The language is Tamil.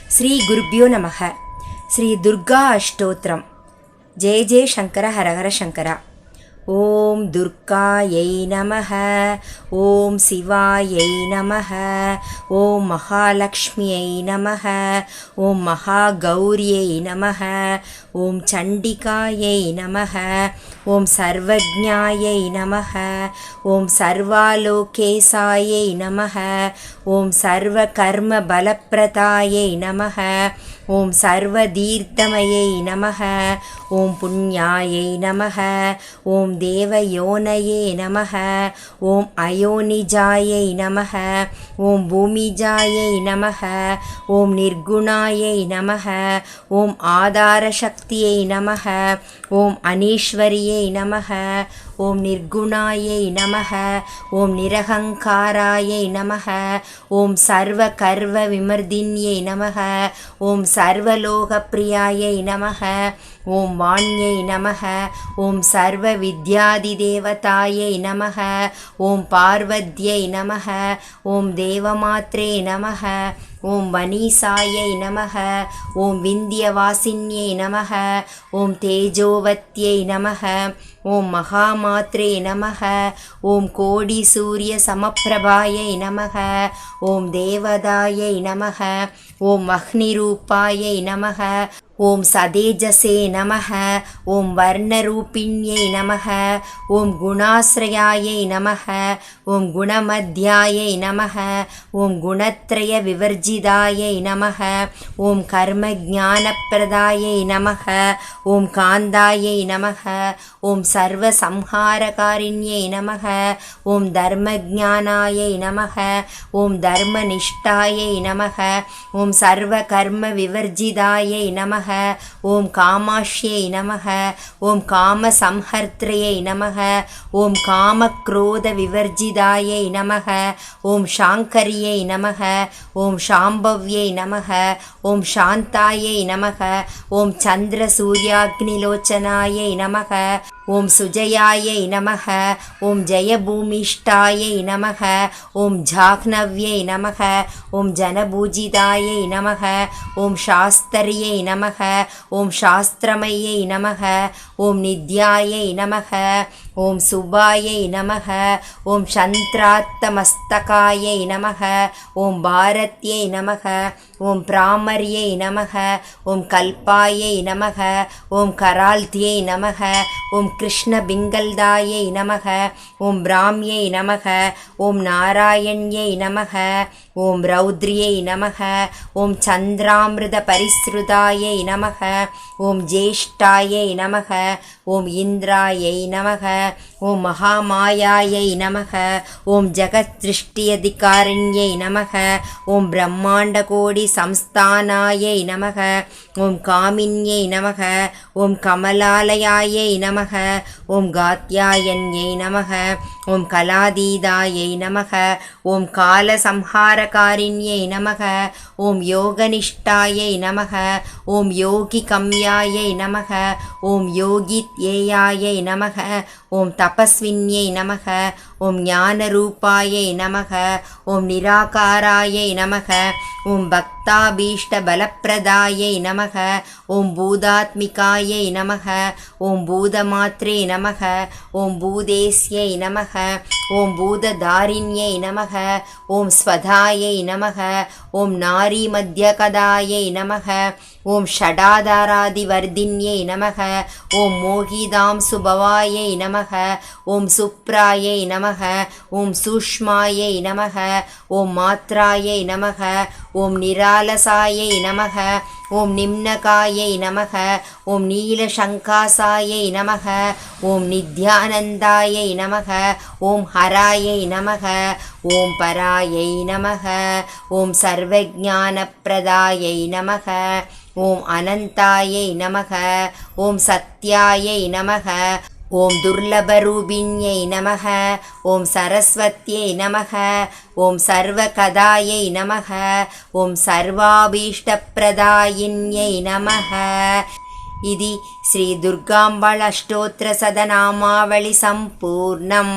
ஸ்ரீ குருப்யோ நமக. ஸ்ரீ துர்கா அஷ்டோத்திரம். ஜெய ஜெய சங்கர ஹரஹர சங்கரா. ஓம் துர்காயை நமஹ. ஓம் சிவாயை நமஹ. ஓம் மகாலக்ஷ்மியை நமஹ. ஓம் மகாகௌரியை நமஹ. ஓம் சண்டிகாயை நமஹ. ஓம் சர்வஜ்ஞாயை நமஹ. ஓம் சர்வாலோகேசாயை நமஹ. ஓம் சர்வ கர்ம பலப்பிரதாயை நமஹ. ஓம் சர்வதீர்த்தமயை நமஹ. ஓம் புண்ணியாயை நமஹ. ஓம் தேவயோனயே நமஹ. ஓம் அயோனிஜாயை நமஹ. ஓம் பூமிஜாயை நமஹ. ஓம் நிர்குணாயை நமஹ. ஓம் ஆதாரசக்தியை நமஹ. ஓம் அனீஸ்வரியை நமஹ. ஓம் நிர்குணாயை நமஹ. ஓம் நிரகங்காராயை நமஹ. ஓம் சர்வ கர்வ விமர்தின்யை நமஹ. ஓம் சர்வலோகப்பிரியாயை நமஹ. ஓம் வாண்யை நமஹ. ஓம் சர்வ வித்யாதிதேவதாயை நமஹ. ஓம் பார்வத்யை நமஹ. ஓம் தேவமாத்ரே நமஹ. ஓம் வனீசாயை நமஹ. ஓம் விந்தியவாசின்யை நமஹ. ஓம் தேஜோவத்யை நமஹ. ஓம் மகாமாத்ரே நமஹ. ஓம் கோடி சூரிய சமப்பிரபாயை நமஹ. ஓம் தேவதாயை நமஹ. ஓம் அக்னிரூபாயை நமஹ. ஓம் சதேஜசே நமஹ. ஓம் வர்ணரூபிண்யை நமஹ. ஓம் குணாஸ்ரயாயை நமஹ. ஓம் குணமத்யாயை நமஹ. ஓம் குணத்ரய விவர்ஜிதாயை நமஹ. ஓம் கர்மஜானப்பிரதாயை நமஹ. ஓம் காந்தாயை நமஹ. ஓம் சர்வசம்ஹாரகாரிண்யை நமஹ. ஓம் தர்மஜானாயை நமஹ. ஓம் தர்மநிஷ்டாயை நமஹ. ஓம் சர்வ கர்ம விவர்ஜிதாயை நமஹ. ஓம் காமாஷ்யை நமஹ. ஓம் காமசம்ஹர்த்ரயை நமஹ. ஓம் காமக்ரோத விவர்ஜிதாயை நமஹ. ஓம் சாங்கரியை நமஹ. ஓம் சாம்பவ்யை நமஹ. ஓம் சாந்தாயை நமஹ. ஓம் சந்திர சூர்யாக்னிலோச்சனாயை நமஹ. ஓம் சுஜயாயை நமஹ. ஓம் ஜெயபூமிஷ்டாயை நமஹ. ஓம் ஜாக்னவ்யை நமஹ. ஓம் ஜனபூஜிதாயை நமஹ. ஓம் சாஸ்தரியை நமஹ. ஓம் சாஸ்திரமயை நமஹ. ஓம் நித்யாயை நமஹ. ஓம் சுபாயை நமஹ. ஓம் சந்திராத்தமஸ்தகாயை நமஹ. ஓம் பாரத்யை நமஹ. ஓம் பிராமர்யை நமஹ. ஓம் கல்பாயை நமஹ. ஓம் கரால்த்யை நமஹ. ஓம் கிருஷ்ண பிங்கல்தாயை நமஹ. ஓம் பிராம்யை நமஹ. ஓம் நாராயண்யை நமஹ. ஓம் ரௌத்ரியை நமஹ. ஓம் சந்திராமிருத பரிஸ்ருதாயை நமஹ. ஓம் ஜேஷ்டாயை நமஹ. ஓம் இந்திராயை நமஹ. ஓம் மகாமாயாயை நமஹ. ஓம் ஜகத்ருஷ்டியதிகாரிண்யை நமஹ. ஓம் பிரம்மாண்டகோடி சம்ஸ்தானாயை நமஹ. ஓம் காமின்யை நமஹ. ஓம் கமலாலயாயை நமஹ. ஓம் காத்யாயன்யை நமஹ. ஓம் கலாதீதாயை நமஹ. ஓம் காலசம்ஹாரகாரிண்யை நமஹ. ஓம் யோகனிஷ்டாயை நமஹ. ஓம் யோகி கம்யாயை நமஹ. ஓம் யோகித்யேயாயை நமஹ. ஓம் தபஸ்வின்யை நமஹ. ஓம் ஞானரூபாயை நமஹ. ஓம் நிராகாராயை நமஹ. ஓம் பக்தாபீஷ்ட பலப்பிரதாயை நமஹ. ஓம் பூதாத்மிகாயை நமஹ. ஓம் பூதமாத்ரே நமஹ. ஓம் பூதேஸ்யை நமஹ. ஓம் பூததாரிண்யை நமஹ. ஓம் ஸ்வதாயை நமஹ. ஓம் நாரி மத்யகதாயை நமஹ. ஓம் ஷடாதாராதிவர்தின்யை நமஹ. ஓம் மோகிதாம் சுபவாயை நமஹ. ஓம் சுப்ராயை நமஹ. ஓம் சூஷ்மாயை நமஹ. ஓம் மாத்ராயை நமஹ. ஓம் நிராலசாயை நமஹ. ஓம் நிம்னகாயை நமஹ. ஓம் நீலசங்காசாயை நமஹ. ஓம் நித்யானந்தாயை நமஹ. ஓம் ஹராயை நமஹ. ஓம் பராயை நமஹ. ஓம் சர்வஜானப்பிரதாயை நமஹ. ஓம் அனந்தாயை நமஹ. ஓம் சத்யாயை நமஹ. ஓம் துர்லபரூபிண்யை நமஹ. ஓம் சரஸ்வத்யை நமஹ. ஓம் சர்வகதாயை நமஹ. ஓம் சர்வாபீஷ்டப்பிரதாயின்யை நமஹ. இது ஸ்ரீ துர்காம்பாள் அஷ்டோத்திர சதநாமாவளி சம்பூர்ணம்.